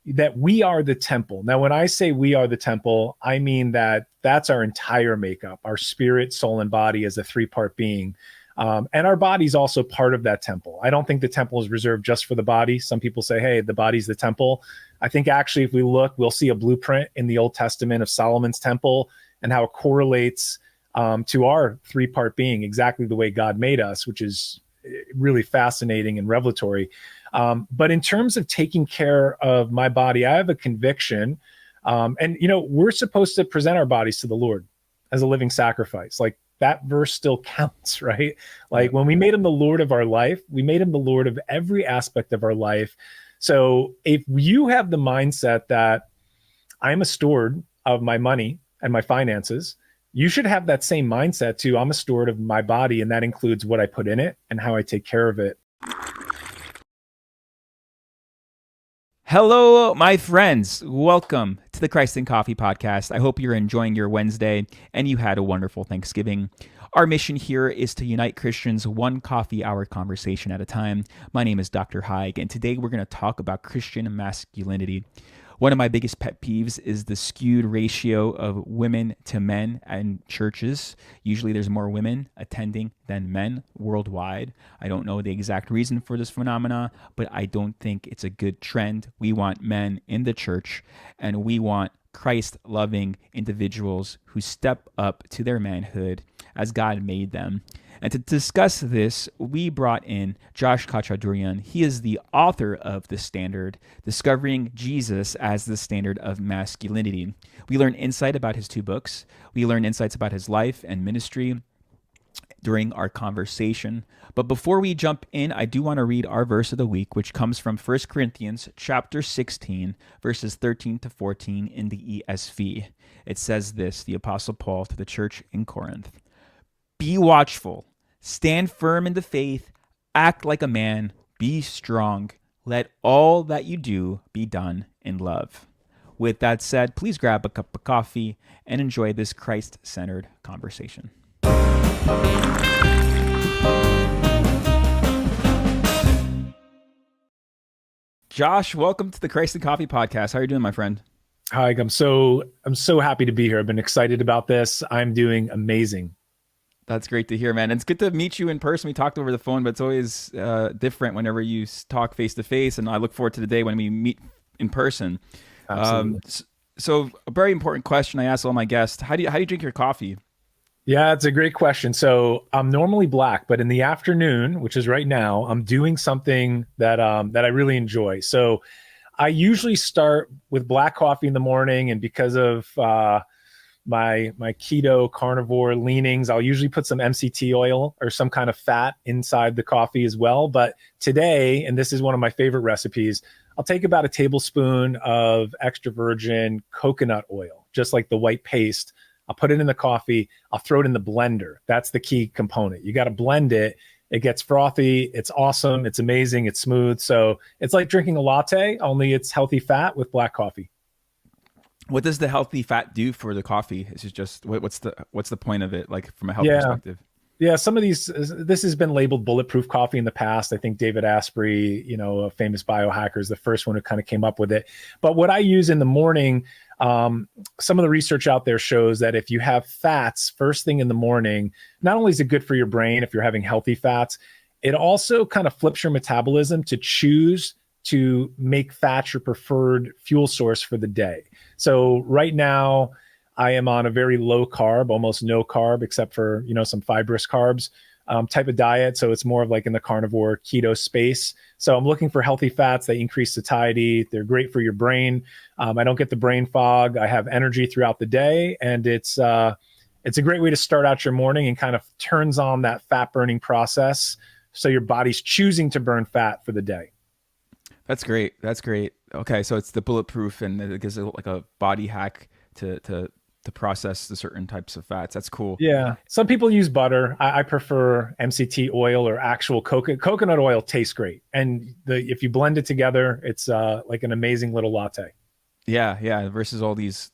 that we are the temple. Now, when I say we are the temple, I mean that that's our entire makeup, our spirit, soul, and body as a three-part being. And our body's also part of that temple. I don't think the temple is reserved just for the body. Some people say, hey, the body's the temple. I think actually, if we look, we'll see a blueprint in the Old Testament of Solomon's temple and how it correlates to our three-part being, exactly the way God made us, which is really fascinating and revelatory. But in terms of taking care of my body, I have a conviction. And, we're supposed to present our bodies to the Lord as a living sacrifice. Like that verse still counts, right? Like when we made him the Lord of our life, we made him the Lord of every aspect of our life. So if you have the mindset that I'm a steward of my money and my finances, you should have that same mindset too. I'm a steward of my body, and that includes what I put in it and how I take care of it. Hello, my friends. Welcome to the Christ and Coffee podcast. I hope you're enjoying your Wednesday and you had a wonderful Thanksgiving. Our mission here is to unite Christians one coffee hour conversation at a time. My name is Dr. Haig, and today we're going to talk about Christian masculinity. One of my biggest pet peeves is the skewed ratio of women to men in churches. Usually there's more women attending than men worldwide. I don't know the exact reason for this phenomena, but I don't think it's a good trend. We want men in the church, and we want Christ-loving individuals who step up to their manhood as God made them. And to discuss this, we brought in Josh Khachadourian. He is the author of The Standard, Discovering Jesus as the Standard of Masculinity. We learn insight about his two books. We learn insights about his life and ministry during our conversation. But before we jump in, I do want to read our verse of the week, which comes from 1 Corinthians chapter 16, verses 13 to 14 in the ESV. It says this, the Apostle Paul to the church in Corinth. Be watchful, stand firm in the faith, act like a man, be strong. Let all that you do be done in love. With that said, please grab a cup of coffee and enjoy this Christ-centered conversation. Josh, welcome to the Christ and Coffee podcast. How are you doing, my friend? Hi, I'm so happy to be here. I've been excited about this. I'm doing amazing. That's great to hear, man. And it's good to meet you in person. We talked over the phone, but it's always different whenever you talk face to face. And I look forward to the day when we meet in person. Absolutely. So a very important question I ask all my guests: How do you drink your coffee? Yeah, it's a great question. So I'm normally black, but in the afternoon, which is right now, I'm doing something that I really enjoy. So I usually start with black coffee in the morning, and because of my keto carnivore leanings, I'll usually put some MCT oil or some kind of fat inside the coffee as well. But today, and this is one of my favorite recipes, I'll take about a tablespoon of extra virgin coconut oil, just like the white paste. I'll put it in the coffee. I'll throw it in the blender. That's the key component. You got to blend it. It gets frothy. It's awesome. It's amazing. It's smooth. So it's like drinking a latte, only it's healthy fat with black coffee. What does the healthy fat do for the coffee? Is it just what's the point of it, like from a health perspective? Yeah, some of this has been labeled bulletproof coffee in the past. I think David Asprey, a famous biohacker, is the first one who kind of came up with it. But what I use in the morning, some of the research out there shows that if you have fats first thing in the morning, not only is it good for your brain if you're having healthy fats, it also kind of flips your metabolism to choose to make fat your preferred fuel source for the day. So right now, I am on a very low carb, almost no carb, except for, some fibrous carbs type of diet. So it's more of like in the carnivore keto space. So I'm looking for healthy fats. They increase satiety. They're great for your brain. I don't get the brain fog. I have energy throughout the day. And it's a great way to start out your morning and kind of turns on that fat burning process. So your body's choosing to burn fat for the day. That's great. Okay, so it's the bulletproof, and it gives it like a body hack to process the certain types of fats. That's cool. Yeah. Some people use butter. I prefer MCT oil or actual coconut oil. Tastes great. And if you blend it together, it's like an amazing little latte. Yeah. Versus all these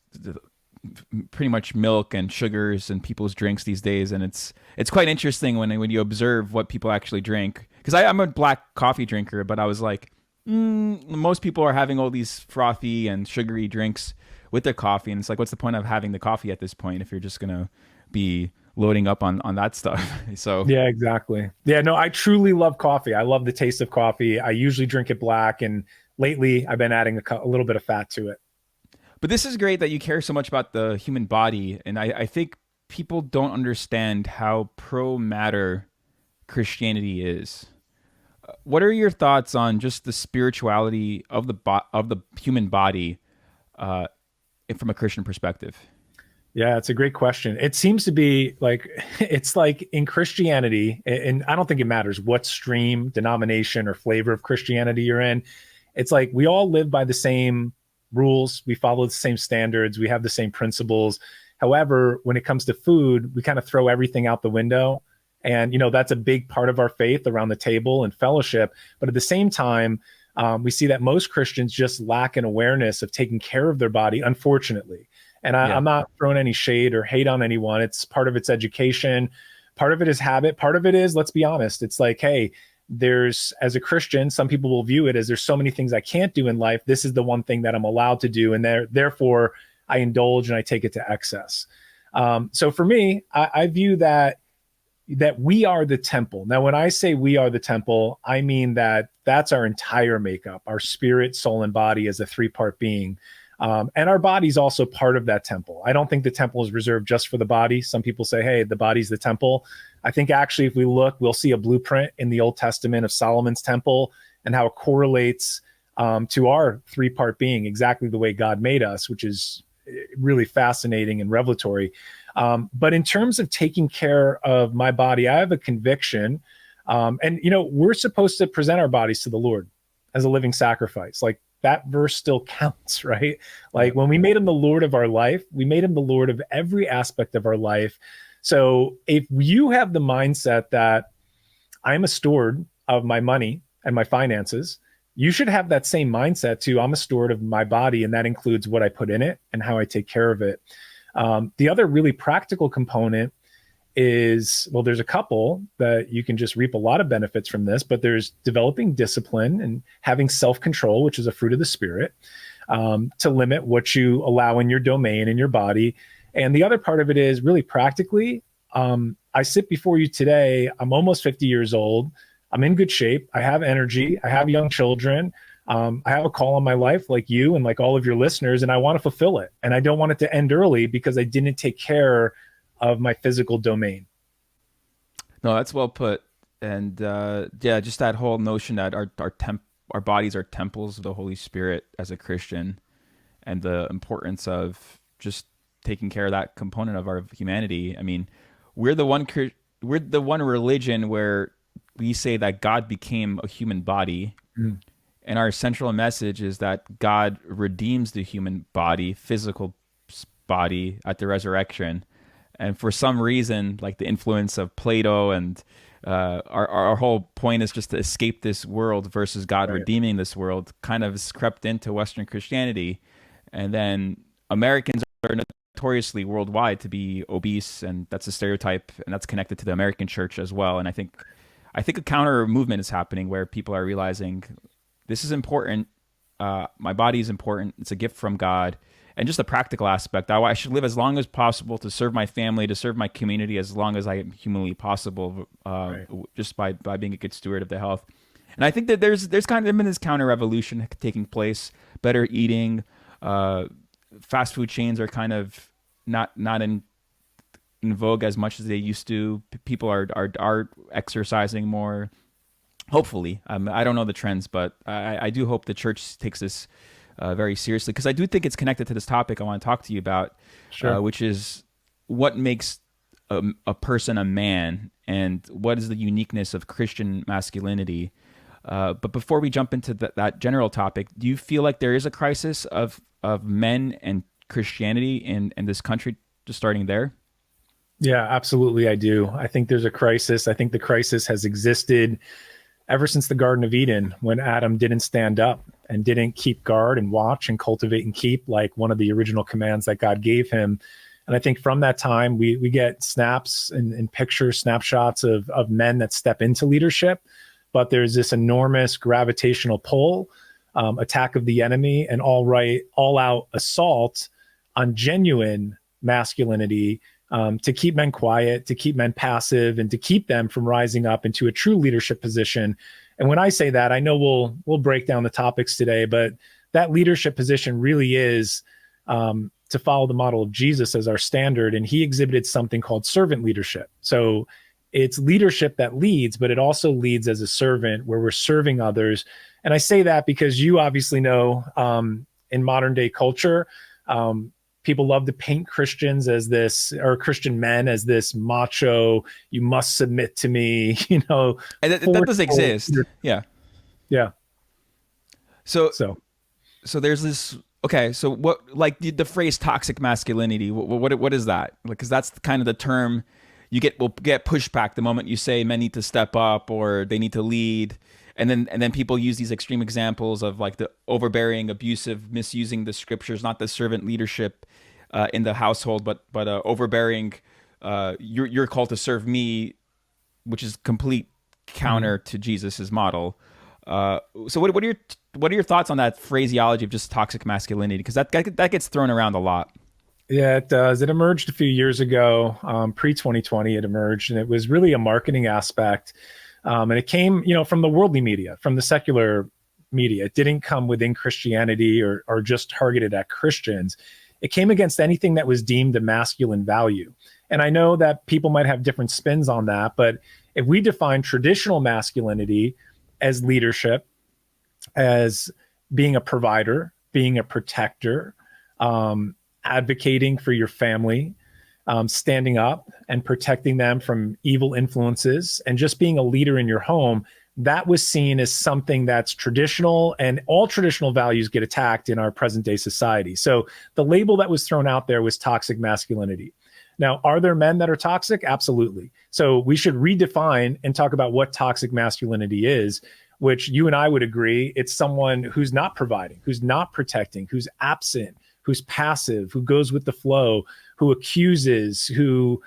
pretty much milk and sugars and people's drinks these days. And it's quite interesting when you observe what people actually drink. Because I'm a black coffee drinker, but I was like, Most people are having all these frothy and sugary drinks with their coffee, and it's like, what's the point of having the coffee at this point if you're just gonna be loading up on that stuff? So, Yeah, exactly. Yeah, no, I truly love coffee. I love the taste of coffee. I usually drink it black, and lately I've been adding a little bit of fat to it. but this is great that you care so much about the human body, and I think people don't understand how pro matter Christianity is. What are your thoughts on just the spirituality of of the human body uh, from a Christian perspective? Yeah, it's a great question. It seems to be like it's like in Christianity, and I don't think it matters what stream, denomination, or flavor of Christianity you're in. It's like we all live by the same rules, we follow the same standards, we have the same principles. However, when it comes to food, we kind of throw everything out the window. And, that's a big part of our faith around the table and fellowship. But at the same time, we see that most Christians just lack an awareness of taking care of their body, unfortunately. And Yeah. I'm not throwing any shade or hate on anyone. It's part of its education. Part of it is habit. Part of it is, let's be honest, it's like, hey, as a Christian, some people will view it as there's so many things I can't do in life. This is the one thing that I'm allowed to do. And therefore, I indulge and I take it to excess. So for me, I view that we are the temple. Now, when I say we are the temple, I mean that's our entire makeup, our spirit, soul, and body as a three-part being. And our body's also part of that temple. I don't think the temple is reserved just for the body. Some people say, hey, the body's the temple. I think actually, if we look, we'll see a blueprint in the Old Testament of Solomon's temple and how it correlates to our three-part being, exactly the way God made us, which is really fascinating and revelatory. But in terms of taking care of my body, I have a conviction. And, we're supposed to present our bodies to the Lord as a living sacrifice. Like that verse still counts, right? Like when we made him the Lord of our life, we made him the Lord of every aspect of our life. So if you have the mindset that I'm a steward of my money and my finances, you should have that same mindset too. I'm a steward of my body, and that includes what I put in it and how I take care of it. The other really practical component is, well, there's a couple that you can just reap a lot of benefits from this, but there's developing discipline and having self-control, which is a fruit of the spirit, to limit what you allow in your domain and your body. And the other part of it is really practically, I sit before you today. I'm almost 50 years old. I'm in good shape. I have energy. I have young children. I have a call on my life like you and like all of your listeners, and I want to fulfill it. And I don't want it to end early because I didn't take care of my physical domain. No, that's well put. And yeah, just that whole notion that our bodies are temples of the Holy Spirit as a Christian, and the importance of just taking care of that component of our humanity. I mean, we're the one we're the one religion where we say that God became a human body. Mm. And our central message is that God redeems the human body, physical body, at the resurrection. And for some reason, like the influence of Plato and our whole point is just to escape this world versus God Right. redeeming this world, kind of has crept into Western Christianity. And then Americans are notoriously worldwide to be obese, and that's a stereotype, and that's connected to the American church as well. And I think a counter movement is happening where people are realizing this is important. My body is important. It's a gift from God. And just the practical aspect, I should live as long as possible to serve my family, to serve my community as long as I am humanly possible, Right. just by being a good steward of the health. And I think that there's kind of been this counter revolution taking place. Better eating, fast food chains are kind of not in vogue as much as they used to. People are exercising more. Hopefully, I don't know the trends, but I do hope the church takes this very seriously, because I do think it's connected to this topic I want to talk to you about, Sure. which is what makes a person a man, and what is the uniqueness of Christian masculinity. But before we jump into that general topic, do you feel like there is a crisis of men and Christianity in this country, just starting there? Yeah, absolutely. I do. I think there's a crisis. I think the crisis has existed ever since the Garden of Eden, when Adam didn't stand up and didn't keep guard and watch and cultivate and keep, like one of the original commands that God gave him. And I think from that time, we get snaps and pictures, snapshots of men that step into leadership. but there's this enormous gravitational pull, attack of the enemy, and all out assault on genuine masculinity, to keep men quiet, to keep men passive, and to keep them from rising up into a true leadership position. And when I say that, I know we'll break down the topics today, but that leadership position really is to follow the model of Jesus as our standard. And he exhibited something called servant leadership. So it's leadership that leads, but it also leads as a servant, where we're serving others. And I say that because you obviously know, in modern day culture, people love to paint Christians as this, or Christian men as this macho, you must submit to me, And that does exist. Yeah. Yeah. So there's this, okay. So what, like the phrase toxic masculinity, what is that? Like, cause that's kind of the term will get pushback the moment you say men need to step up or they need to lead. And then people use these extreme examples of like the overbearing, abusive, misusing the scriptures, not the servant leadership in the household, but overbearing. You're called to serve me, which is complete counter to Jesus's model. So what are your thoughts on that phraseology of just toxic masculinity? Because that gets thrown around a lot. Yeah, it does. It emerged a few years ago, pre 2020. It emerged, and it was really a marketing aspect. And it came, from the worldly media, from the secular media. It didn't come within Christianity or just targeted at Christians. It came against anything that was deemed a masculine value. And I know that people might have different spins on that, but if we define traditional masculinity as leadership, as being a provider, being a protector, advocating for your family, standing up and protecting them from evil influences, and just being a leader in your home, that was seen as something that's traditional, and all traditional values get attacked in our present day society. So the label that was thrown out there was toxic masculinity. Now, are there men that are toxic? Absolutely. So we should redefine and talk about what toxic masculinity is, which you and I would agree, it's someone who's not providing, who's not protecting, who's absent, who's passive, who goes with the flow, who accuses, who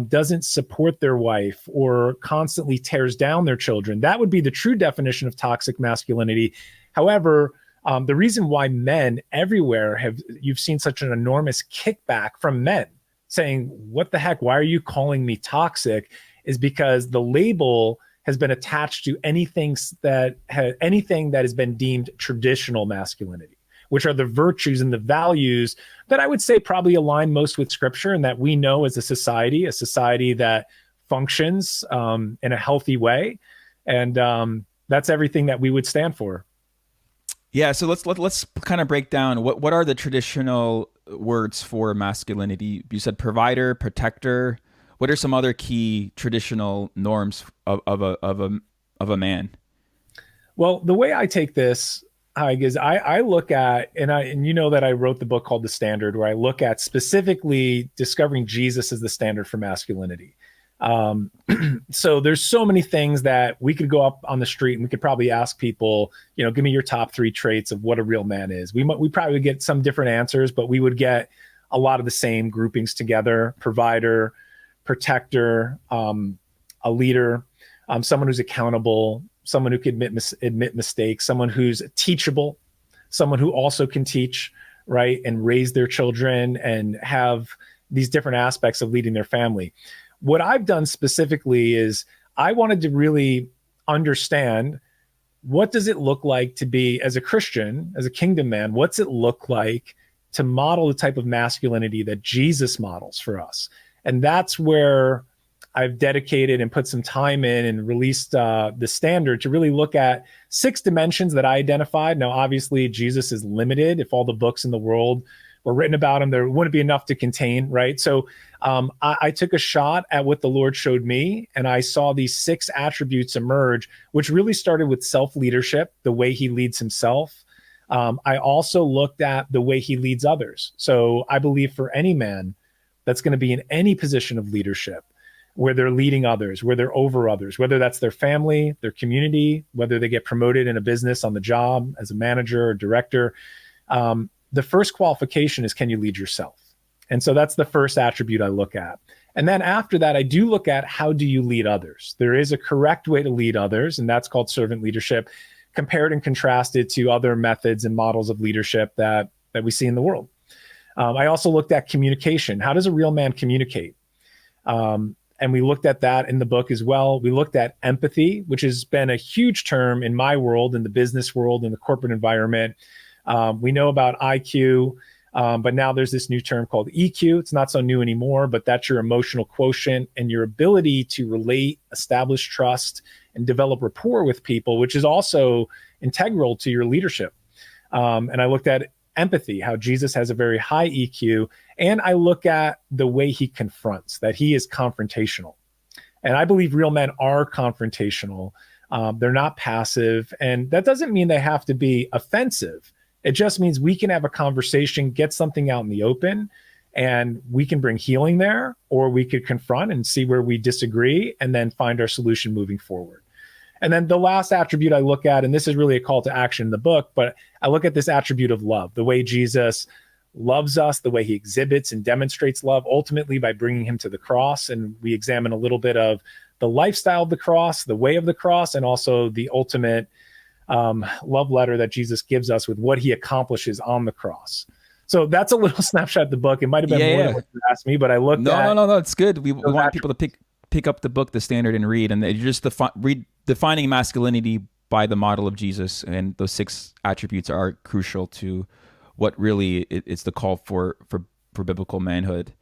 doesn't support their wife, or constantly tears down their children. That would be the true definition of toxic masculinity. However, the reason why men everywhere you've seen such an enormous kickback from men saying, what the heck, why are you calling me toxic, is because the label has been attached to anything that has been deemed traditional masculinity, which are the virtues and the values that I would say probably align most with scripture, and that we know as a society that functions in a healthy way. And that's everything that we would stand for. Yeah. So let's kind of break down what are the traditional words for masculinity. You said provider, protector. What are some other key traditional norms of a man? Well, the way I take this, is I look at, and you know that I wrote the book called The Standard, where I look at specifically discovering Jesus as the standard for masculinity. So there's so many things that we could go up on the street and we could probably ask people, give me your top 3 traits of what a real man is. We probably get some different answers, but we would get a lot of the same groupings together: provider, protector, a leader, someone who's accountable, someone who can admit mistakes, someone who's teachable, someone who also can teach, right, and raise their children and have these different aspects of leading their family. What I've done specifically is I wanted to really understand, what does it look like to be, as a Christian, as a kingdom man, what's it look like to model the type of masculinity that Jesus models for us? And that's where I've dedicated and put some time in and released the Standard to really look at 6 dimensions that I identified. Now, obviously, Jesus is limited. If all the books in the world were written about him, there wouldn't be enough to contain, right? So I took a shot at what the Lord showed me, and I saw these 6 attributes emerge, which really started with self-leadership, the way he leads himself. I also looked at the way he leads others. So I believe for any man that's going to be in any position of leadership, where they're leading others, where they're over others, whether that's their family, their community, whether they get promoted in a business, on the job, as a manager or director, the first qualification is, can you lead yourself? And so that's the first attribute I look at. And then after that, I do look at how do you lead others? There is a correct way to lead others, and that's called servant leadership, compared and contrasted to other methods and models of leadership that we see in the world. I also looked at communication. How does a real man communicate? And we looked at that in the book as well. We looked at empathy, which has been a huge term in my world, in the business world, in the corporate environment. We know about IQ, but now there's this new term called EQ. It's not so new anymore, but that's your emotional quotient and your ability to relate, establish trust, and develop rapport with people, which is also integral to your leadership. And I looked at empathy, how Jesus has a very high EQ. And I look at the way he confronts, that he is confrontational. And I believe real men are confrontational. They're not passive. And that doesn't mean they have to be offensive. It just means we can have a conversation, get something out in the open, and we can bring healing there, or we could confront and see where we disagree and then find our solution moving forward. And then the last attribute I look at, and this is really a call to action in the book, but I look at this attribute of love, the way Jesus loves us, the way he exhibits and demonstrates love, ultimately by bringing him to the cross. And we examine a little bit of the lifestyle of the cross, the way of the cross, and also the ultimate love letter that Jesus gives us with what he accomplishes on the cross. So that's a little snapshot of the book. It might have been more than what you asked me, but I looked at... No, it's good. We want people to pick up the book, The Standard, and read. And you're just defining masculinity by the model of Jesus. And those 6 attributes are crucial to what really it's the call for biblical manhood.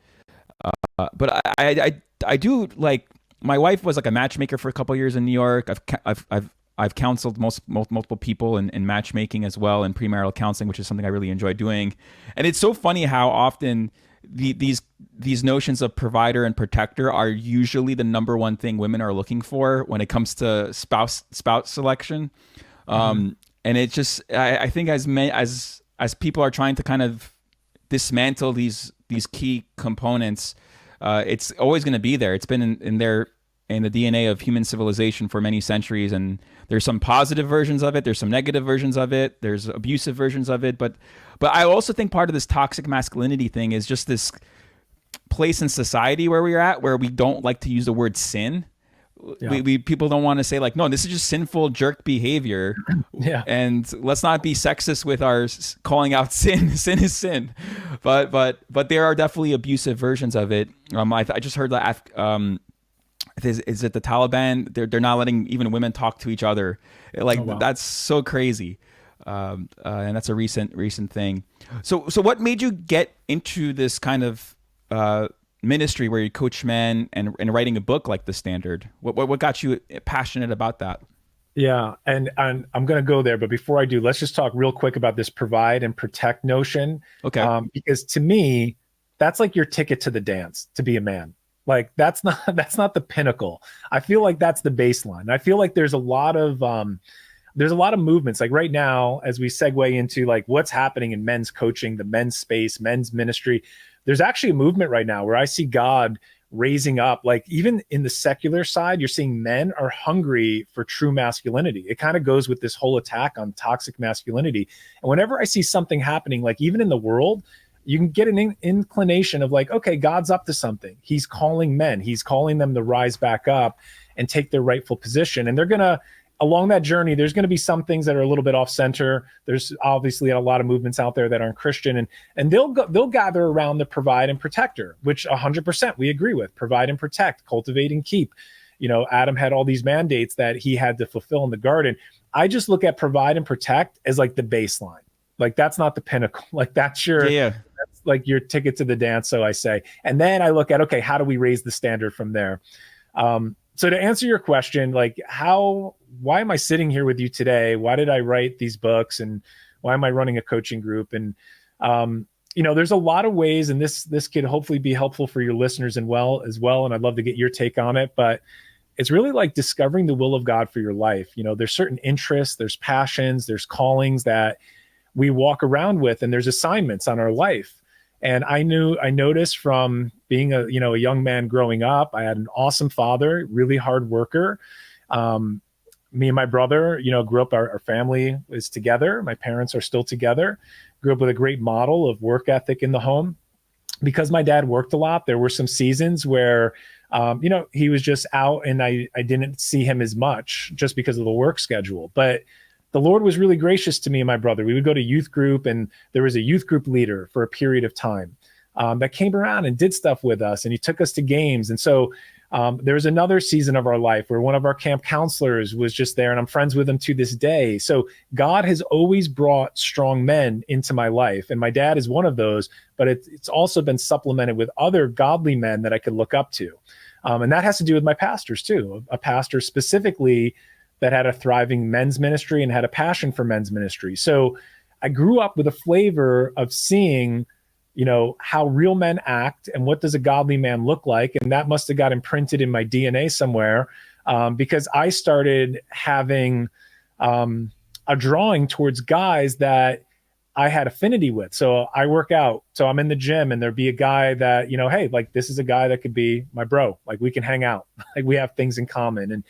But I do, like, my wife was like a matchmaker for a couple of years in New York. I've counseled multiple people in matchmaking as well, and premarital counseling, which is something I really enjoy doing. And it's so funny how often these notions of provider and protector are usually the number one thing women are looking for when it comes to spouse selection. And it just, I think as people are trying to kind of dismantle these key components, it's always going to be there. It's been in the DNA of human civilization for many centuries, and there's some positive versions of it, there's some negative versions of it, there's abusive versions of it, but I also think part of this toxic masculinity thing is just this place in society where we're at, where we don't like to use the word sin. Yeah. People don't want to say, like, no, this is just sinful jerk behavior. Yeah. And let's not be sexist with our calling out sin. Sin is sin, but there are definitely abusive versions of it. I just heard that. Is it the Taliban? They're not letting even women talk to each other. Like, oh, wow. That's so crazy. And that's a recent thing. So what made you get into this kind of ministry where you coach men and writing a book like The Standard? What got you passionate about that? Yeah, and I'm going to go there, but before I do, let's just talk real quick about this provide and protect notion. Okay. Because to me, that's like your ticket to the dance to be a man. Like, that's not the pinnacle. I feel like that's the baseline. I feel like there's a lot of movements. Like right now, as we segue into like what's happening in men's coaching, the men's space, men's ministry, there's actually a movement right now where I see God raising up, like even in the secular side, you're seeing men are hungry for true masculinity. It kind of goes with this whole attack on toxic masculinity. And whenever I see something happening, like even in the world, you can get an inclination of like, okay, God's up to something. He's calling men. He's calling them to rise back up and take their rightful position. And they're going to, along that journey, there's going to be some things that are a little bit off center. There's obviously a lot of movements out there that aren't Christian, and they'll gather around the provide and protector, which 100% we agree with. Provide and protect, cultivate and keep. You know, Adam had all these mandates that he had to fulfill in the garden. I just look at provide and protect as like the baseline. Like, that's not the pinnacle. Like, that's that's like your ticket to the dance, so I say. And then I look at, okay, how do we raise the standard from there? So to answer your question, like, why am I sitting here with you today? Why did I write these books, and why am I running a coaching group? And there's a lot of ways, and this could hopefully be helpful for your listeners as well. And I'd love to get your take on it. But it's really like discovering the will of God for your life. You know, there's certain interests, there's passions, there's callings that we walk around with, and there's assignments on our life. And I noticed from being a young man growing up, I had an awesome father, really hard worker. Me and my brother, grew up, our family is together. My parents are still together, grew up with a great model of work ethic in the home. because my dad worked a lot, there were some seasons where, he was just out and I didn't see him as much just because of the work schedule. But the Lord was really gracious to me and my brother. We would go to youth group, and there was a youth group leader for a period of time that came around and did stuff with us, and he took us to games. And so there was another season of our life where one of our camp counselors was just there, and I'm friends with him to this day. So God has always brought strong men into my life, and my dad is one of those, but it's also been supplemented with other godly men that I could look up to. And that has to do with my pastors too, a pastor specifically that had a thriving men's ministry and had a passion for men's ministry. So I grew up with a flavor of seeing, how real men act and what does a godly man look like. And that must have got imprinted in my DNA somewhere, because I started having a drawing towards guys that I had affinity with. So I work out. So I'm in the gym, and there'd be a guy that, hey, like, this is a guy that could be my bro. Like, we can hang out. Like, we have things in common. And,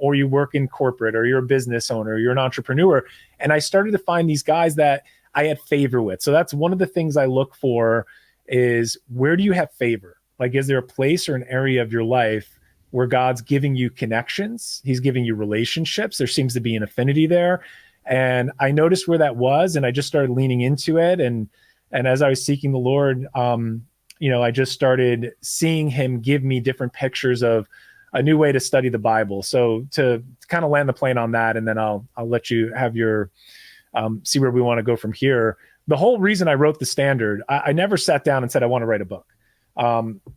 or you work in corporate, or you're a business owner, or you're an entrepreneur. And I started to find these guys that I had favor with. So that's one of the things I look for is, where do you have favor? Like, is there a place or an area of your life where God's giving you connections? He's giving you relationships. There seems to be an affinity there. And I noticed where that was, and I just started leaning into it. And as I was seeking the Lord, I just started seeing him give me different pictures of a new way to study the Bible. So to kind of land the plane on that, and then I'll let you have your see where we want to go from here. The whole reason I wrote the standard, I never sat down and said I want to write a book.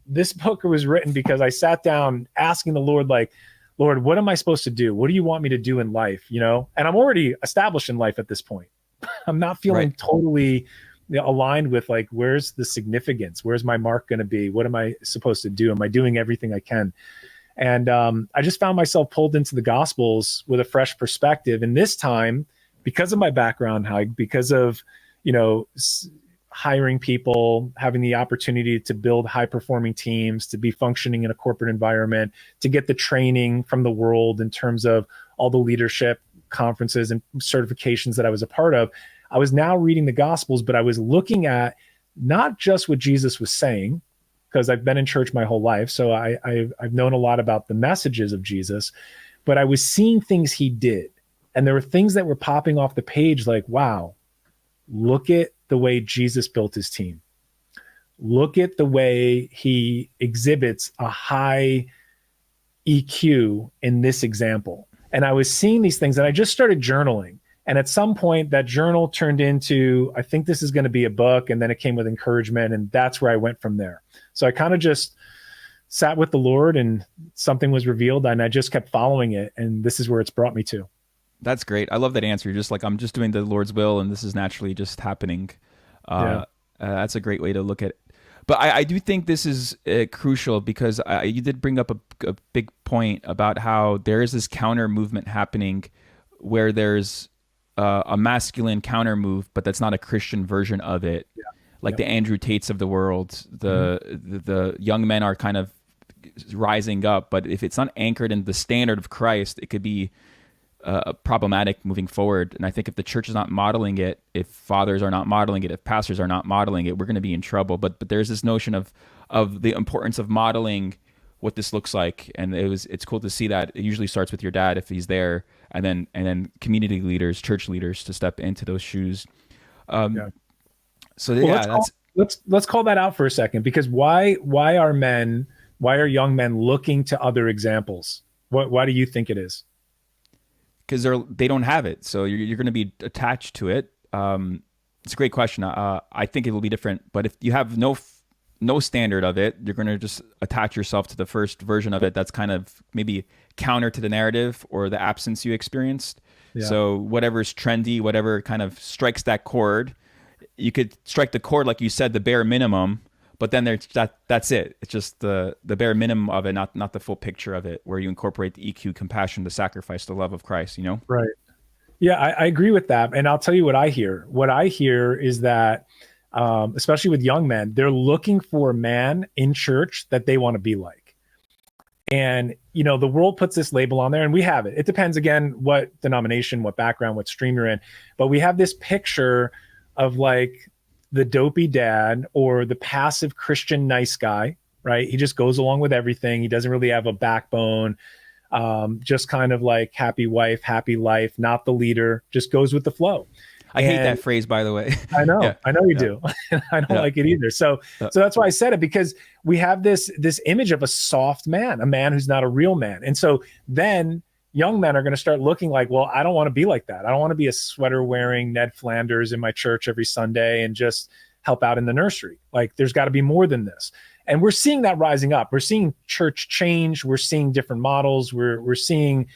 This book was written because I sat down asking the Lord, like, Lord, what am I supposed to do? What do you want me to do in life? And I'm already established in life at this point. I'm not feeling totally aligned with, like, where's the significance? Where's my mark going to be? What am I supposed to do? Am I doing everything I can? And I just found myself pulled into the Gospels with a fresh perspective. And this time, because of my background, because of, hiring people, having the opportunity to build high performing teams, to be functioning in a corporate environment, to get the training from the world in terms of all the leadership conferences and certifications that I was a part of, I was now reading the Gospels, but I was looking at not just what Jesus was saying, because I've been in church my whole life. So I've known a lot about the messages of Jesus, but I was seeing things he did. And there were things that were popping off the page like, wow, look at the way Jesus built his team. Look at the way he exhibits a high EQ in this example. And I was seeing these things, and I just started journaling. And at some point that journal turned into, I think this is going to be a book. And then it came with encouragement. And that's where I went from there. So I kind of just sat with the Lord, and something was revealed, and I just kept following it. And this is where it's brought me to. That's great. I love that answer. You're just like, I'm just doing the Lord's will, and this is naturally just happening. That's a great way to look at it. But I do think this is crucial, because you did bring up a big point about how there is this counter movement happening, where there's a masculine counter move, but that's not a Christian version of it. Yeah. Like the Andrew Tates of the world, the young men are kind of rising up, but if it's not anchored in the standard of Christ, it could be problematic moving forward. And I think if the church is not modeling it, if fathers are not modeling it, if pastors are not modeling it, we're going to be in trouble. But there's this notion of the importance of modeling what this looks like, and it's cool to see that. It usually starts with your dad if he's there, and then community leaders, church leaders to step into those shoes. So let's call that out for a second, because why are young men looking to other examples? Why do you think it is? Because they don't have it, so you're going to be attached to it. It's a great question. I think it will be different, but if you have no standard of it, you're going to just attach yourself to the first version of it that's kind of maybe counter to the narrative or the absence you experienced. Yeah. So whatever's trendy, whatever kind of strikes that chord, you could strike the chord, like you said, the bare minimum. But then that's it. It's just the bare minimum of it, not the full picture of it, where you incorporate the EQ, compassion, the sacrifice, the love of Christ, Right. Yeah, I agree with that. And I'll tell you what I hear. What I hear is that, especially with young men, they're looking for a man in church that they want to be like. And, the world puts this label on there, and we have it. It depends, again, what denomination, what background, what stream you're in. But we have this picture of, like, the dopey dad or the passive Christian nice guy, right? He just goes along with everything. He doesn't really have a backbone. Just kind of like happy wife, happy life, not the leader, just goes with the flow. I hate And that phrase, by the way. I Yeah. know you Yeah. do. I don't Yeah. like it either. So that's why I said it, because we have this image of a soft man, a man who's not a real man. And so then young men are going to start looking like, well, I don't want to be like that. I don't want to be a sweater wearing Ned Flanders in my church every Sunday and just help out in the nursery. Like, there's got to be more than this. And we're seeing that rising up. We're seeing church change. We're seeing different models. We're seeing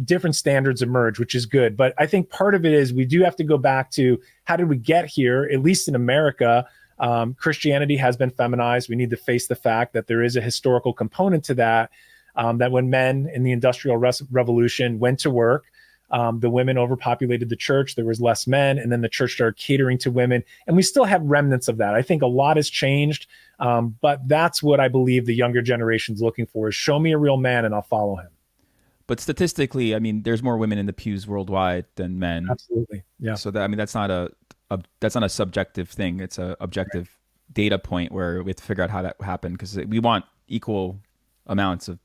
different standards emerge, which is good. But I think part of it is we do have to go back to, how did we get here? At least in America, Christianity has been feminized. We need to face the fact that there is a historical component to that, that when men in the Industrial Revolution went to work, the women overpopulated the church. There was less men, and then the church started catering to women. And we still have remnants of that. I think a lot has changed, but that's what I believe the younger generation's looking for, is show me a real man and I'll follow him. But statistically, I mean, there's more women in the pews worldwide than men. Absolutely. Yeah. So that, I mean, that's not a subjective thing. It's a objective data point where we have to figure out how that happened, because we want equal amounts of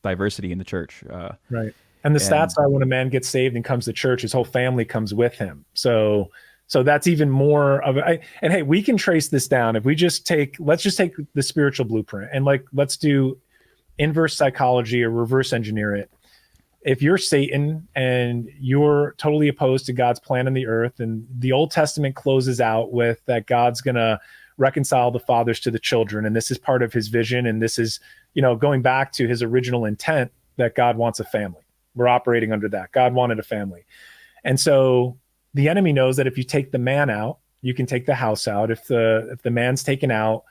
diversity in the church. Right. And the stats are, when a man gets saved and comes to church, his whole family comes with him. So that's even more of a, and hey, we can trace this down. If we let's just take the spiritual blueprint and let's do inverse psychology or reverse engineer it. If you're Satan and you're totally opposed to God's plan on the earth, and the Old Testament closes out with that God's going to reconcile the fathers to the children, and this is part of his vision, and this is, going back to his original intent, that God wants a family. We're operating under that. God wanted a family. And so the enemy knows that if you take the man out, you can take the house out. If the man's taken out,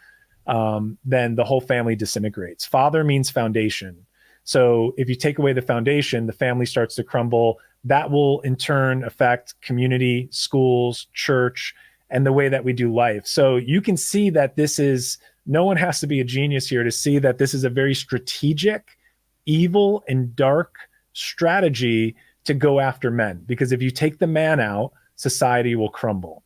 then the whole family disintegrates. Father means foundation. So if you take away the foundation, the family starts to crumble. That will in turn affect community, schools, church, and the way that we do life. So you can see that no one has to be a genius here to see that this is a very strategic, evil, and dark strategy to go after men. Because if you take the man out, society will crumble.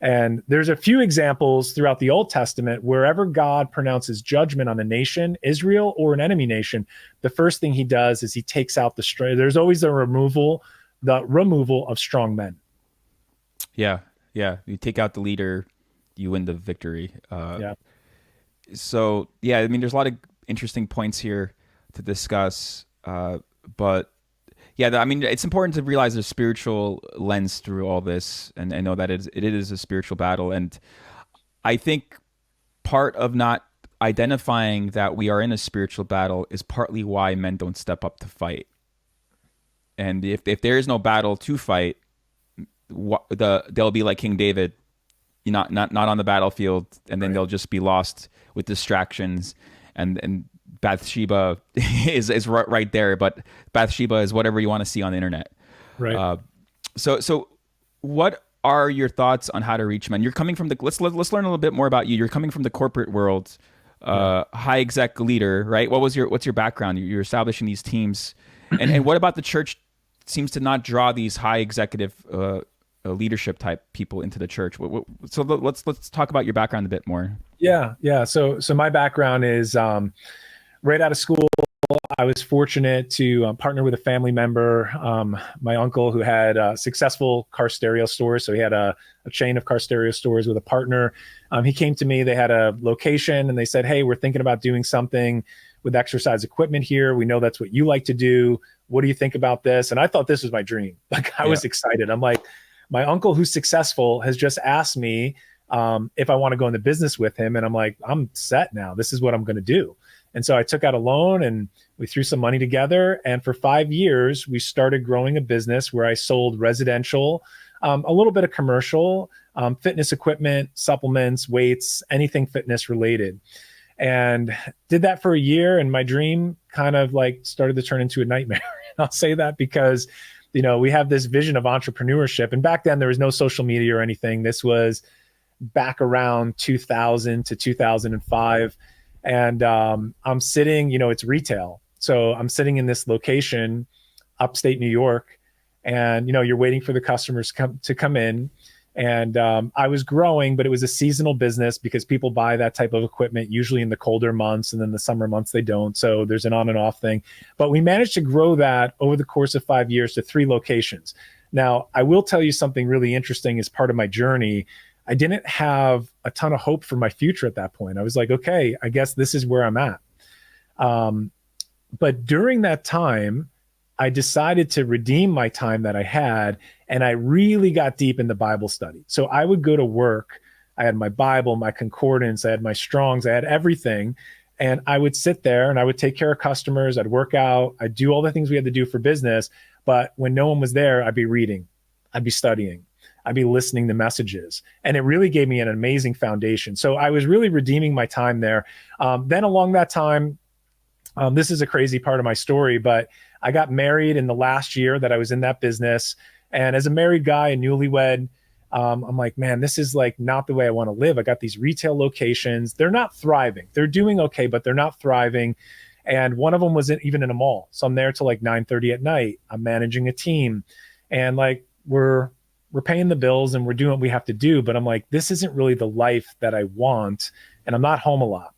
And there's a few examples throughout the Old Testament, wherever God pronounces judgment on a nation, Israel or an enemy nation, the first thing he does is he takes out there's always the removal of strong men. Yeah. You take out the leader, you win the victory. So yeah, I mean, there's a lot of interesting points here to discuss, but yeah, I mean, it's important to realize there's a spiritual lens through all this, and know that it is a spiritual battle. And I think part of not identifying that we are in a spiritual battle is partly why men don't step up to fight. And if there is no battle to fight, they'll be like King David, not on the battlefield, and then they'll just be lost with distractions, and Bathsheba is right there, but Bathsheba is whatever you want to see on the internet. Right. So what are your thoughts on how to reach men? You're coming from let's learn a little bit more about you. You're coming from the corporate world, high exec leader, right? What's your background? You're establishing these teams, and what about the church seems to not draw these high executive leadership type people into the church? So let's talk about your background a bit more. Yeah. So my background is right out of school. I was fortunate to partner with a family member, my uncle, who had a successful car stereo stores. So he had a chain of car stereo stores with a partner. He came to me, they had a location, and they said, hey, we're thinking about doing something with exercise equipment here. We know that's what you like to do. What do you think about this? And I thought this was my dream. I was excited. I'm like, my uncle, who's successful, has just asked me if I want to go into business with him. And I'm like, I'm set now. This is what I'm going to do. And so I took out a loan and we threw some money together. And for 5 years, we started growing a business where I sold residential, a little bit of commercial, fitness equipment, supplements, weights, anything fitness related. And did that for a year. And my dream kind of started to turn into a nightmare. I'll say that because, we have this vision of entrepreneurship. And back then there was no social media or anything. This was back around 2000 to 2005. And I'm sitting, it's retail. So I'm sitting in this location, upstate New York, and, you're waiting for the customers to come in. And I was growing, but it was a seasonal business because people buy that type of equipment usually in the colder months, and then the summer months they don't. So there's an on and off thing. But we managed to grow that over the course of 5 years to 3 locations. Now, I will tell you something really interesting as part of my journey. I didn't have a ton of hope for my future at that point. I was like, okay, I guess this is where I'm at. But during that time, I decided to redeem my time that I had, and I really got deep into Bible study. So I would go to work. I had my Bible, my concordance, I had my Strongs, I had everything. And I would sit there and I would take care of customers. I'd work out. I'd do all the things we had to do for business. But when no one was there, I'd be reading, I'd be studying, I'd be listening to messages. And it really gave me an amazing foundation. So I was really redeeming my time there. Then along that time, this is a crazy part of my story, but I got married in the last year that I was in that business. And as a married guy and newlywed, I'm like, man, this is like not the way I want to live. I got these retail locations. They're not thriving. They're doing okay, but they're not thriving. And one of them was even in a mall. So I'm there till like 9:30 at night. I'm managing a team, and like we're paying the bills and we're doing what we have to do. But I'm like, this isn't really the life that I want. And I'm not home a lot.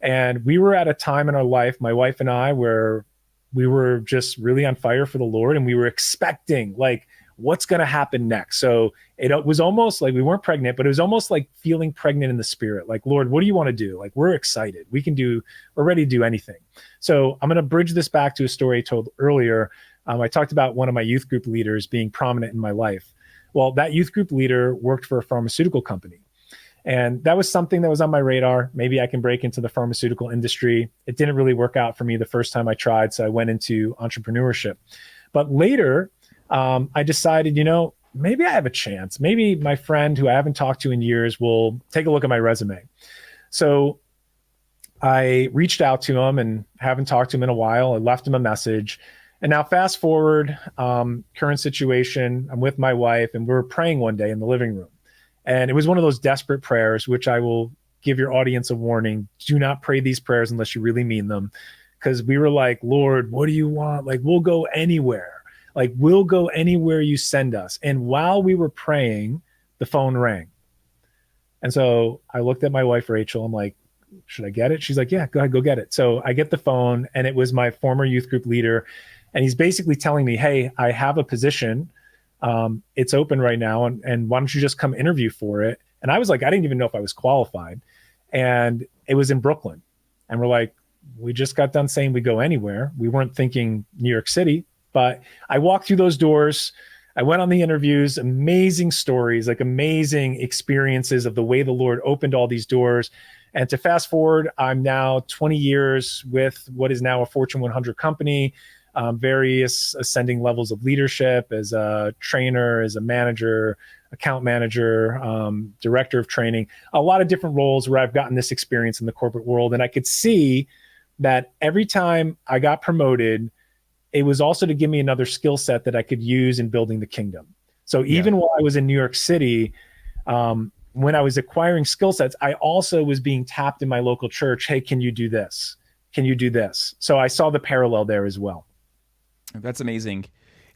And we were at a time in our life, my wife and I, where we were just really on fire for the Lord, and we were expecting like what's going to happen next. So it was almost like we weren't pregnant, but it was almost like feeling pregnant in the spirit. Like, Lord, what do you want to do? Like, we're excited. We're ready to do anything. So I'm going to bridge this back to a story I told earlier. I talked about one of my youth group leaders being prominent in my life. Well, that youth group leader worked for a pharmaceutical company. And that was something that was on my radar. Maybe I can break into the pharmaceutical industry. It didn't really work out for me the first time I tried. So I went into entrepreneurship. But later, I decided, maybe I have a chance. Maybe my friend who I haven't talked to in years will take a look at my resume. So I reached out to him and haven't talked to him in a while. I left him a message. And now fast forward, current situation, I'm with my wife and we're praying one day in the living room. And it was one of those desperate prayers, which I will give your audience a warning. Do not pray these prayers unless you really mean them. Because we were like, Lord, what do you want? Like, we'll go anywhere. Like, we'll go anywhere you send us. And while we were praying, the phone rang. And so I looked at my wife, Rachel. I'm like, should I get it? She's like, yeah, go ahead, go get it. So I get the phone, and it was my former youth group leader. And he's basically telling me, hey, I have a position. It's open right now. And why don't you just come interview for it? And I was like, I didn't even know if I was qualified. And it was in Brooklyn. And we're like, we just got done saying we go anywhere. We weren't thinking New York City. But I walked through those doors. I went on the interviews, amazing stories, like amazing experiences of the way the Lord opened all these doors. And to fast forward, I'm now 20 years with what is now a Fortune 100 company, various ascending levels of leadership as a trainer, as a manager, account manager, director of training, a lot of different roles where I've gotten this experience in the corporate world. And I could see that every time I got promoted, it was also to give me another skill set that I could use in building the kingdom. So even while I was in New York City, when I was acquiring skill sets, I also was being tapped in my local church. Hey, can you do this? Can you do this? So I saw the parallel there as well. That's amazing.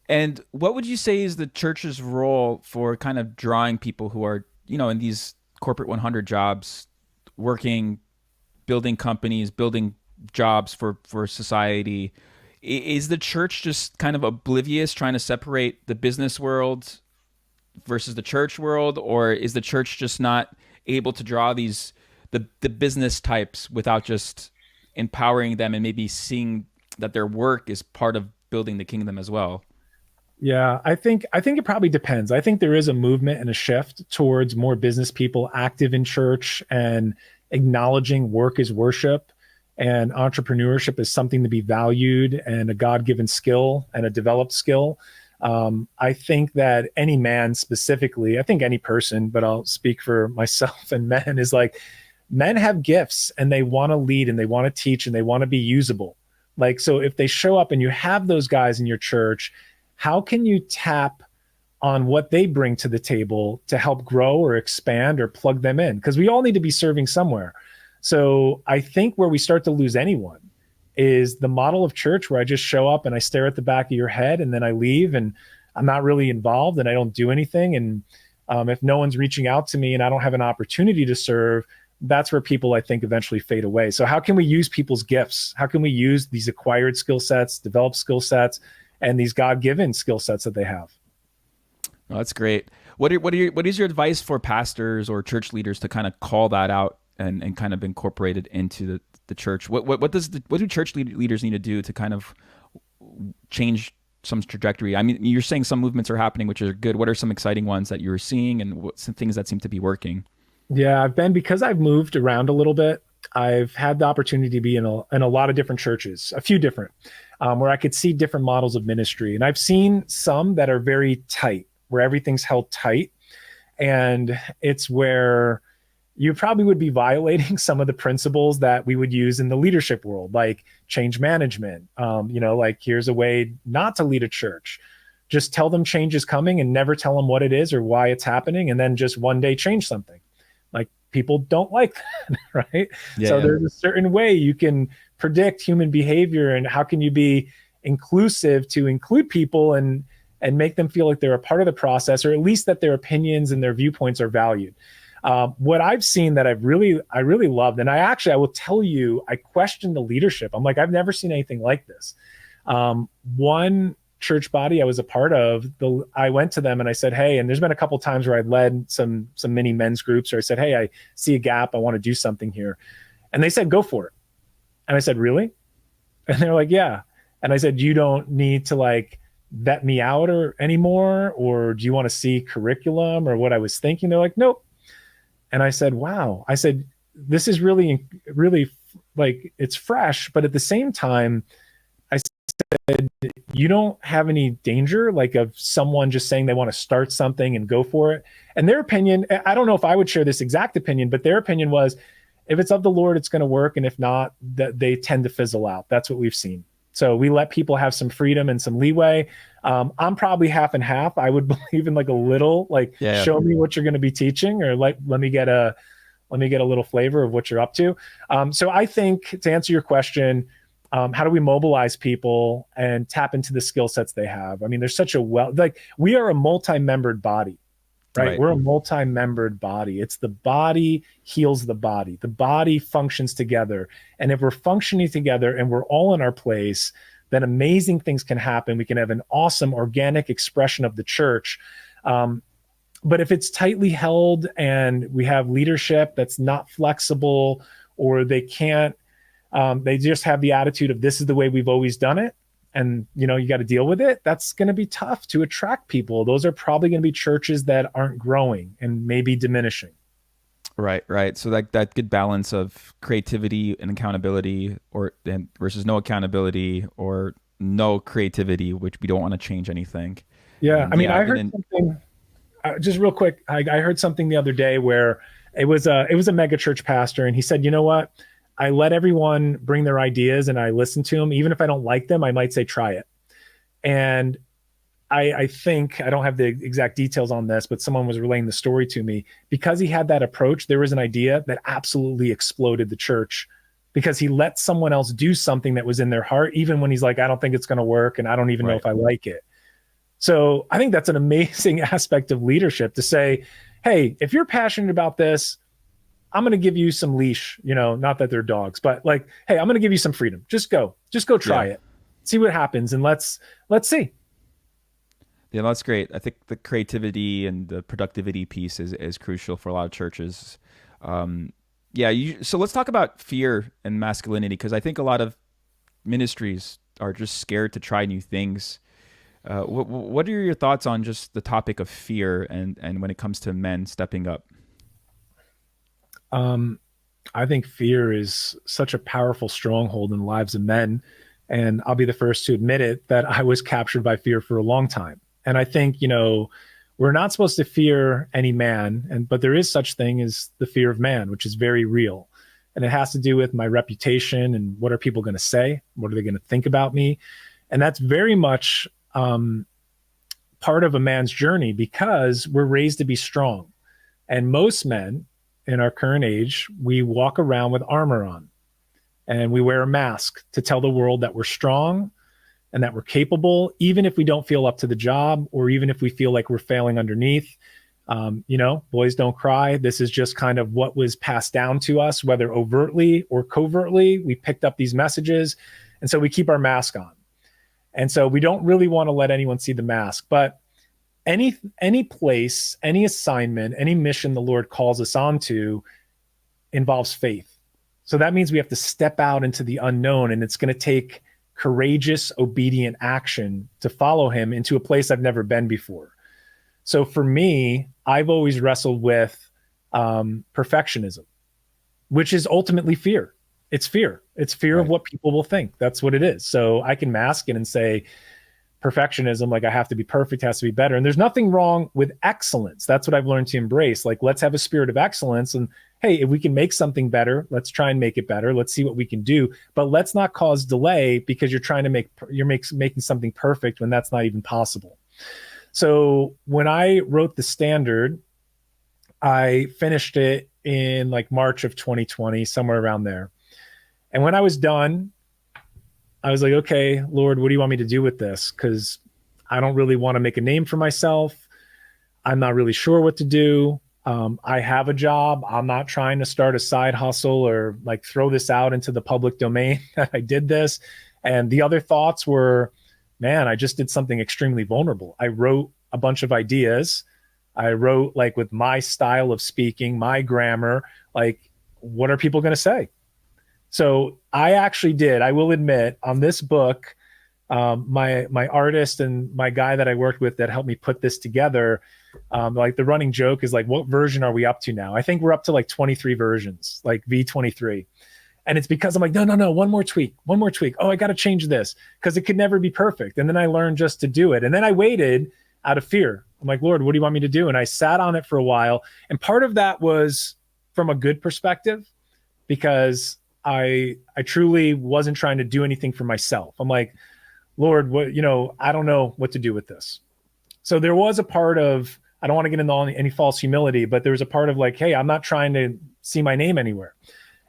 And what would you say is the church's role for kind of drawing people who are, in these corporate 100 jobs, working, building companies, building jobs for society? Is the church just kind of oblivious, trying to separate the business world versus the church world? Or is the church just not able to draw the business types without just empowering them and maybe seeing that their work is part of building the kingdom as well? Yeah, I think it probably depends. I think there is a movement and a shift towards more business people active in church and acknowledging work is worship and entrepreneurship is something to be valued and a God-given skill and a developed skill. I think that any man specifically, I think any person, but I'll speak for myself and men, is like men have gifts and they want to lead and they want to teach and they want to be usable. Like, so if they show up and you have those guys in your church, how can you tap on what they bring to the table to help grow or expand or plug them in? Because we all need to be serving somewhere. So I think where we start to lose anyone is the model of church where I just show up and I stare at the back of your head and then I leave and I'm not really involved and I don't do anything. And If no one's reaching out to me and I don't have an opportunity to serve, that's where people, I think, eventually fade away. So how can we use people's gifts? How can we use these acquired skill sets, developed skill sets, and these God-given skill sets that they have? Oh, that's great. What is your advice for pastors or church leaders to kind of call that out and kind of incorporate it into the church? What do church leaders need to do to kind of change some trajectory? I mean, you're saying some movements are happening, which are good. What are some exciting ones that you're seeing, and what some things that seem to be working? Yeah, because I've moved around a little bit. I've had the opportunity to be in a lot of different churches, a few different, where I could see different models of ministry. And I've seen some that are very tight, where everything's held tight. And it's where you probably would be violating some of the principles that we would use in the leadership world, like change management. Like here's a way not to lead a church. Just tell them change is coming and never tell them what it is or why it's happening. And then just one day change something. Like people don't like that, right? Yeah, so yeah. there's a certain way you can predict human behavior, and how can you be inclusive to include people and make them feel like they're a part of the process, or at least that their opinions and their viewpoints are valued. What I've seen that I really loved, and I will tell you, I questioned the leadership. I'm like, I've never seen anything like this. One church body I was a part of, I went to them and I said, hey, and there's been a couple of times where I led some mini men's groups, or I said, hey, I see a gap. I want to do something here. And they said, go for it. And I said, really? And they're like, yeah. And I said, you don't need to like vet me out or anymore, or do you want to see curriculum or what I was thinking? They're like, nope. And I said, wow. I said, this is really, really like, it's fresh, but at the same time, I said, you don't have any danger like of someone just saying they want to start something and go for it. And their opinion, I don't know if I would share this exact opinion, but their opinion was, if it's of the Lord, it's going to work. And if not, that they tend to fizzle out. That's what we've seen. So we let people have some freedom and some leeway. I'm probably half and half. I would believe in like a little, like, Yeah. show me what you're going to be teaching, or like, let me get a little flavor of what you're up to. So I think, to answer your question, how do we mobilize people and tap into the skill sets they have? I mean, there's such we are a multi-membered body, right? We're a multi-membered body. It's the body heals the body. The body functions together. And if we're functioning together and we're all in our place, then amazing things can happen. We can have an awesome organic expression of the church. But if it's tightly held and we have leadership that's not flexible, or they can't, they just have the attitude of this is the way we've always done it, and you got to deal with it, that's going to be tough to attract people. Those are probably going to be churches that aren't growing and maybe diminishing. Right. So that good balance of creativity and accountability, versus no accountability or no creativity, which we don't want to change anything. Yeah, I mean, I heard something. Just real quick, I heard something the other day where it was a mega church pastor, and he said, you know what? I let everyone bring their ideas and I listen to them. Even if I don't like them, I might say, try it. And I think, I don't have the exact details on this, but someone was relaying the story to me. Because he had that approach, there was an idea that absolutely exploded the church, because he let someone else do something that was in their heart, even when he's like, I don't think it's going to work, and I don't even know if I like it. So I think that's an amazing aspect of leadership, to say, hey, if you're passionate about this, I'm going to give you some leash, not that they're dogs, but like, hey, I'm going to give you some freedom. Just go try it, see what happens. And let's see. Yeah, that's great. I think the creativity and the productivity piece is crucial for a lot of churches. So let's talk about fear and masculinity, because I think a lot of ministries are just scared to try new things. What are your thoughts on just the topic of fear and when it comes to men stepping up? I think fear is such a powerful stronghold in the lives of men. And I'll be the first to admit it, that I was captured by fear for a long time. And I think, we're not supposed to fear any man, but there is such thing as the fear of man, which is very real. And it has to do with my reputation and what are people going to say? What are they going to think about me? And that's very much part of a man's journey, because we're raised to be strong. And most men in our current age, we walk around with armor on, and we wear a mask to tell the world that we're strong and that we're capable, even if we don't feel up to the job, or even if we feel like we're failing underneath. Boys don't cry. This is just kind of what was passed down to us, whether overtly or covertly. We picked up these messages. And so we keep our mask on. And so we don't really want to let anyone see the mask. But any place, any assignment, any mission the Lord calls us onto involves faith. So that means we have to step out into the unknown, and it's going to take courageous, obedient action to follow him into a place I've never been before. So for me, I've always wrestled with perfectionism, which is ultimately fear. It's fear. It's fear of what people will think. That's what it is. So I can mask it and say perfectionism, like I have to be perfect, has to be better. And there's nothing wrong with excellence. That's what I've learned to embrace. Like, let's have a spirit of excellence. And hey, if we can make something better, let's try and make it better. Let's see what we can do. But let's not cause delay because you're trying to making something perfect when that's not even possible. So when I wrote the standard, I finished it in like March of 2020, somewhere around there. And when I was done, I was like, okay, Lord, what do you want me to do with this? Because I don't really want to make a name for myself. I'm not really sure what to do. I have a job. I'm not trying to start a side hustle or like throw this out into the public domain that I did this. And the other thoughts were, man, I just did something extremely vulnerable. I wrote a bunch of ideas. I wrote like with my style of speaking, my grammar, like, what are people going to say? So I actually did, I will admit, on this book, my artist and my guy that I worked with that helped me put this together, like the running joke is like, what version are we up to now? I think we're up to like 23 versions, like V23. And it's because I'm like, no, one more tweak. Oh, I got to change this because it could never be perfect. And then I learned just to do it. And then I waited out of fear. I'm like, Lord, what do you want me to do? And I sat on it for a while. And part of that was from a good perspective because I truly wasn't trying to do anything for myself. I'm like, Lord, I don't know what to do with this. So there was a part of, I don't want to get into any false humility, but there was a part of like, hey, I'm not trying to see my name anywhere.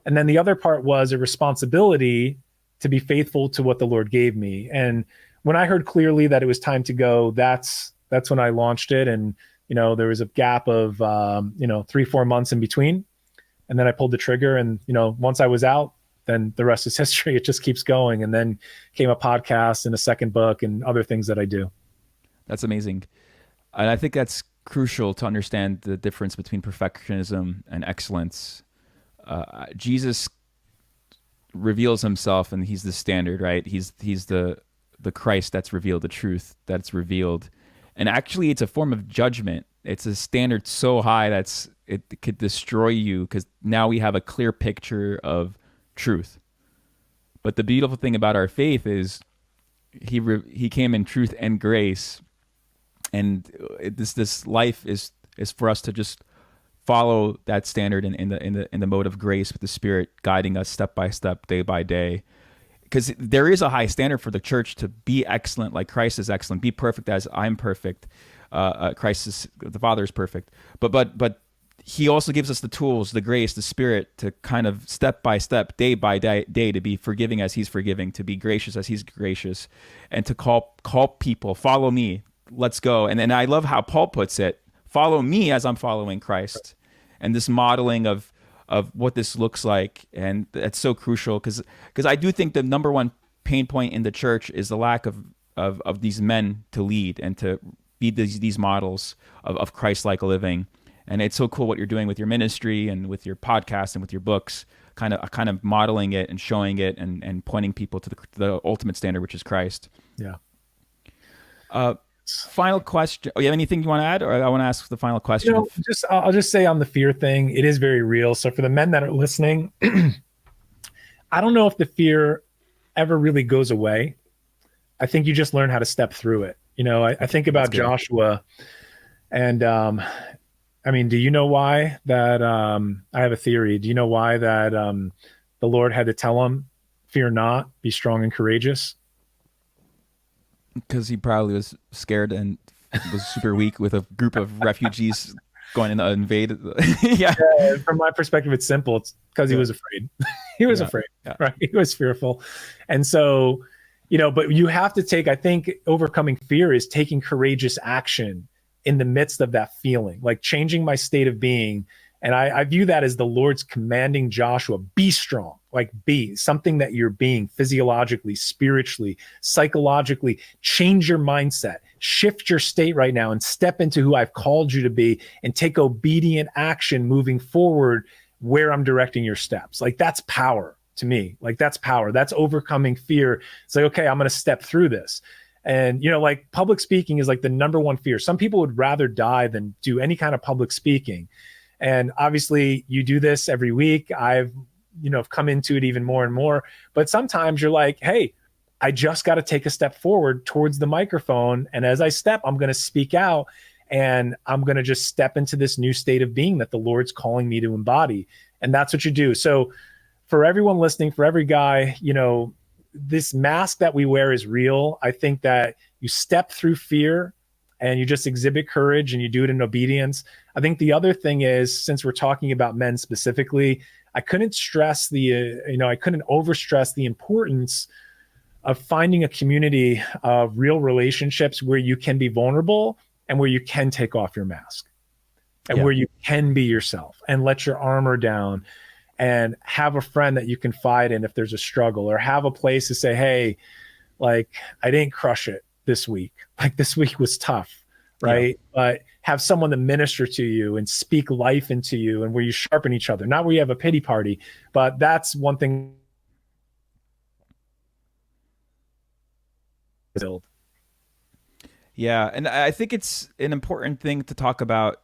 And then the other part was a responsibility to be faithful to what the Lord gave me. And when I heard clearly that it was time to go, that's when I launched it. And, there was a gap of, 3-4 months in between. And then I pulled the trigger and, once I was out, then the rest is history. It just keeps going. And then came a podcast and a second book and other things that I do. That's amazing. And I think that's crucial to understand the difference between perfectionism and excellence. Jesus reveals himself and he's the standard, right? He's the Christ that's revealed, the truth that's revealed. And actually it's a form of judgment. It's a standard so high it could destroy you because now we have a clear picture of truth. But the beautiful thing about our faith is he came in truth and grace. And this life is for us to just follow that standard in the mode of grace with the Spirit guiding us step by step, day by day. Because there is a high standard for the church to be excellent, like Christ is excellent, be perfect as I'm perfect. The Father is perfect. But he also gives us the tools, the grace, the Spirit to kind of step by step, day by day, to be forgiving as he's forgiving, to be gracious as he's gracious, and to call people, follow me, let's go. And I love how Paul puts it, follow me as I'm following Christ. And this modeling of what this looks like. And that's so crucial because I do think the number one pain point in the church is the lack of these men to lead and to be these models of Christ-like living. And it's so cool what you're doing with your ministry and with your podcast and with your books, kind of modeling it and showing it and pointing people to the ultimate standard, which is Christ. Yeah. Final question. Oh, you have anything you want to add, or I want to ask the final question? I'll just say on the fear thing, it is very real. So for the men that are listening, I don't know if the fear ever really goes away. I think you just learn how to step through it. I think about Joshua, and do you know why that? I have a theory. Do you know why that the Lord had to tell him, "Fear not, be strong and courageous"? Because he probably was scared and was super weak with a group of refugees going in to invade. Yeah. From my perspective, it's simple. It's because he was afraid. He was afraid, right? He was fearful. And so, but you have to I think overcoming fear is taking courageous action in the midst of that feeling, like changing my state of being. And I view that as the Lord's commanding Joshua, be strong, like be something that you're being physiologically, spiritually, psychologically, change your mindset, shift your state right now and step into who I've called you to be and take obedient action moving forward where I'm directing your steps. Like that's power to me. Like that's power. That's overcoming fear. It's like, okay, I'm going to step through this. And, like public speaking is like the number one fear. Some people would rather die than do any kind of public speaking. And obviously you do this every week. I've come into it even more and more, but sometimes you're like, hey, I just got to take a step forward towards the microphone. And as I step, I'm going to speak out and I'm going to just step into this new state of being that the Lord's calling me to embody. And that's what you do. So for everyone listening, for every guy, this mask that we wear is real. I think that you step through fear and you just exhibit courage and you do it in obedience. I think the other thing is, since we're talking about men specifically, I couldn't overstress the importance of finding a community of real relationships where you can be vulnerable and where you can take off your mask and where you can be yourself and let your armor down and have a friend that you confide in if there's a struggle, or have a place to say, hey, like I didn't crush it this week. Like this week was tough, right? Yeah. But have someone to minister to you and speak life into you, and where you sharpen each other, not where you have a pity party. But that's one thing. Yeah. And I think it's an important thing to talk about.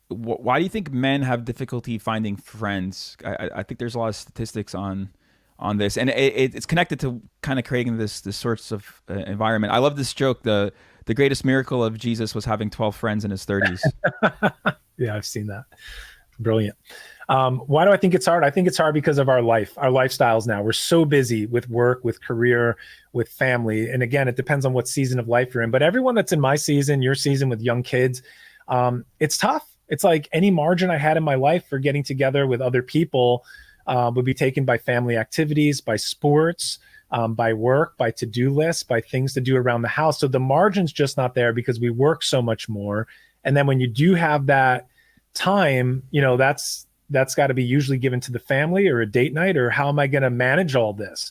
Why do you think men have difficulty finding friends? I think there's a lot of statistics on this, and it's connected to kind of creating this sorts of environment. I love this joke. The greatest miracle of Jesus was having 12 friends in his 30s. Yeah, I've seen that. Brilliant. Why do I think it's hard? I think it's hard because of our lifestyles now. We're so busy with work, with career, with family. And again, it depends on what season of life you're in. But everyone that's in my season, your season with young kids, it's tough. It's like any margin I had in my life for getting together with other people would be taken by family activities, by sports, by work, by to-do lists, by things to do around the house. So the margin's just not there because we work so much more. And then when you do have that time, that's got to be usually given to the family or a date night, or how am I going to manage all this?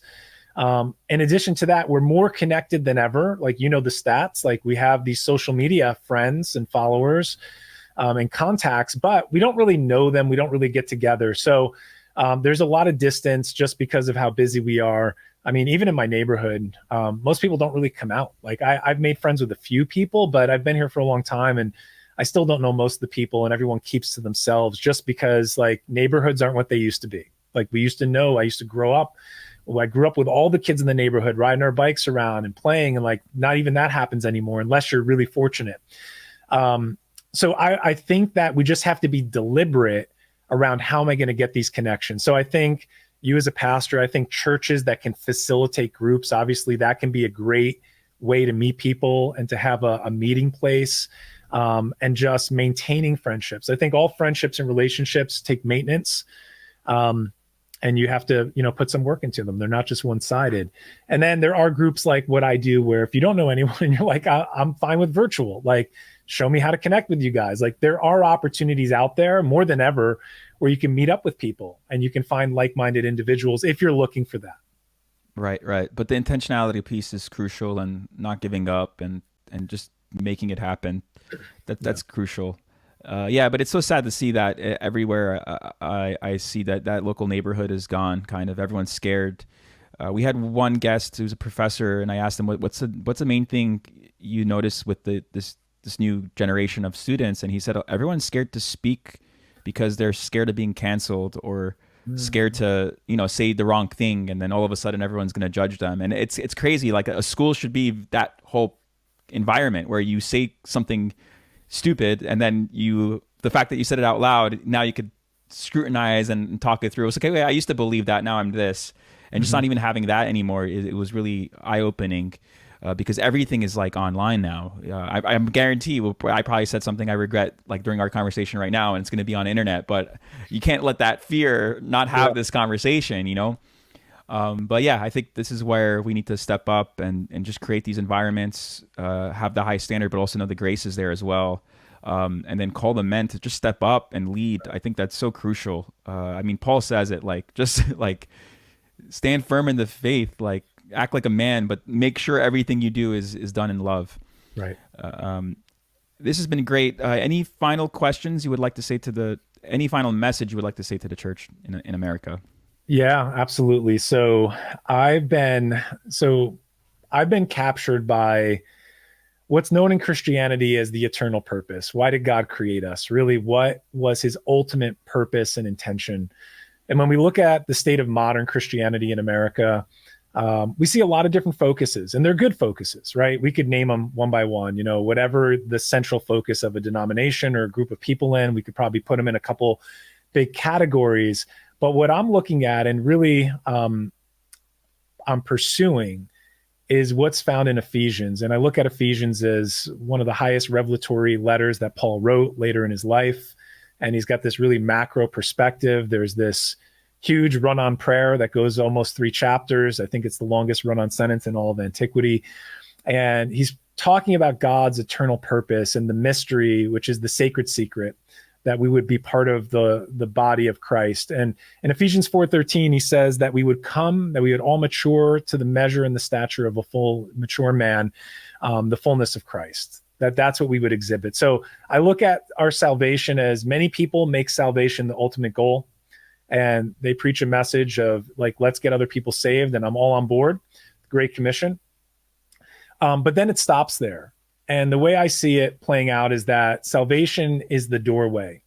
In addition to that, we're more connected than ever. Like, the stats, like we have these social media friends and followers and contacts, but we don't really know them. We don't really get together. So there's a lot of distance just because of how busy we are. I mean, even in my neighborhood, most people don't really come out. Like I've made friends with a few people, but I've been here for a long time and I still don't know most of the people, and everyone keeps to themselves just because like neighborhoods aren't what they used to be. Like we used to know. I used to grow up. Well, I grew up with all the kids in the neighborhood riding our bikes around and playing, and like not even that happens anymore unless you're really fortunate. So I think that we just have to be deliberate around how am I going to get these connections. So I think you as a pastor, I think churches that can facilitate groups, obviously that can be a great way to meet people and to have a meeting place. And just maintaining friendships. I think all friendships and relationships take maintenance, and you have to, put some work into them. They're not just one-sided. And then there are groups like what I do, where if you don't know anyone, and you're like, I'm fine with virtual. Like, show me how to connect with you guys. Like, there are opportunities out there more than ever where you can meet up with people and you can find like-minded individuals if you're looking for that. Right. But the intentionality piece is crucial, and not giving up and just making it happen. That's crucial. But it's so sad to see that everywhere I see that local neighborhood is gone. Kind of everyone's scared. We had one guest who's a professor, and I asked him what's the main thing you notice with this new generation of students, and he said everyone's scared to speak because they're scared of being canceled, or scared to say the wrong thing, and then all of a sudden everyone's going to judge them. And it's crazy. Like a school should be that whole environment where you say something stupid, and then the fact that you said it out loud, now you could scrutinize and talk it through. It's like, okay, I used to believe that, now I'm this. And just not even having that anymore, it was really eye-opening, because everything is like online now. I guarantee I probably said something I regret like during our conversation right now, and it's going to be on the internet, but you can't let that fear not have this conversation, But yeah, I think this is where we need to step up and just create these environments, have the high standard, but also know the grace is there as well. And then call the men to just step up and lead. I think that's so crucial. I mean, Paul says it like, just like stand firm in the faith, like act like a man, but make sure everything you do is done in love. Right. This has been great. Any final questions you would like to say any final message you would like to say to the church in America? Yeah, absolutely. I've been I've been captured by what's known in Christianity as the eternal purpose. Why did God create us? Really, what was his ultimate purpose and intention? And when we look at the state of modern Christianity in America, we see a lot of different focuses, and they're good focuses, right? We could name them one by one, whatever the central focus of a denomination or a group of people in, we could probably put them in a couple big categories. But what I'm looking at and really I'm pursuing is what's found in Ephesians. And I look at Ephesians as one of the highest revelatory letters that Paul wrote later in his life. And he's got this really macro perspective. There's this huge run-on prayer that goes almost 3 chapters. I think it's the longest run-on sentence in all of antiquity. And he's talking about God's eternal purpose and the mystery, which is the sacred secret, that we would be part of the body of Christ. And in Ephesians 4:13, he says that we would all mature to the measure and the stature of a full mature man, the fullness of Christ. That's what we would exhibit. So I look at our salvation as many people make salvation the ultimate goal. And they preach a message of like, let's get other people saved. And I'm all on board. Great Commission. But then it stops there. And the way I see it playing out is that salvation is the doorway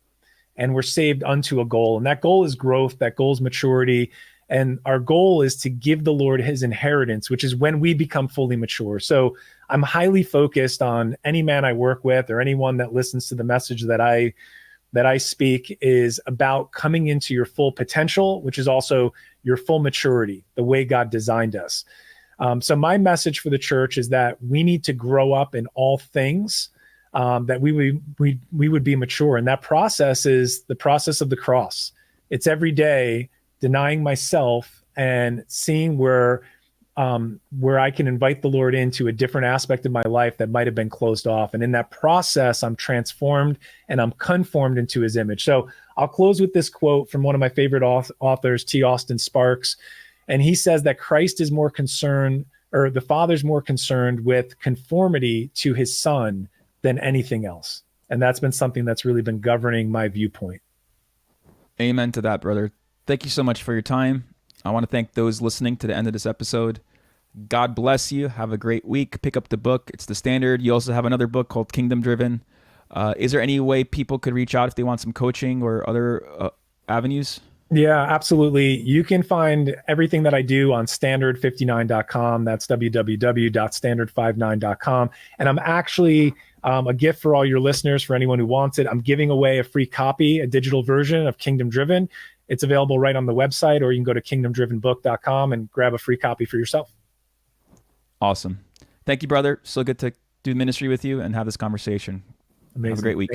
and we're saved unto a goal. And that goal is growth. That goal is maturity. And our goal is to give the Lord his inheritance, which is when we become fully mature. So I'm highly focused on any man I work with or anyone that listens to the message that I speak is about coming into your full potential, which is also your full maturity, the way God designed us. So my message for the church is that we need to grow up in all things, that we would be mature. And that process is the process of the cross. It's every day denying myself and seeing where I can invite the Lord into a different aspect of my life that might have been closed off. And in that process, I'm transformed and I'm conformed into his image. So I'll close with this quote from one of my favorite authors, T. Austin Sparks. And he says that Christ is more concerned, or the Father's more concerned with conformity to his Son than anything else. And that's been something that's really been governing my viewpoint. Amen to that, brother. Thank you so much for your time. I want to thank those listening to the end of this episode. God bless you. Have a great week. Pick up the book. It's the standard. You also have another book called Kingdom Driven. Is there any way people could reach out if they want some coaching or other avenues? Yeah, absolutely. You can find everything that I do on standard59.com. That's www.standard59.com. And I'm actually a gift for all your listeners, for anyone who wants it. I'm giving away a free copy, a digital version of Kingdom Driven. It's available right on the website, or you can go to kingdomdrivenbook.com and grab a free copy for yourself. Awesome. Thank you, brother. So good to do ministry with you and have this conversation. Amazing. Have a great week.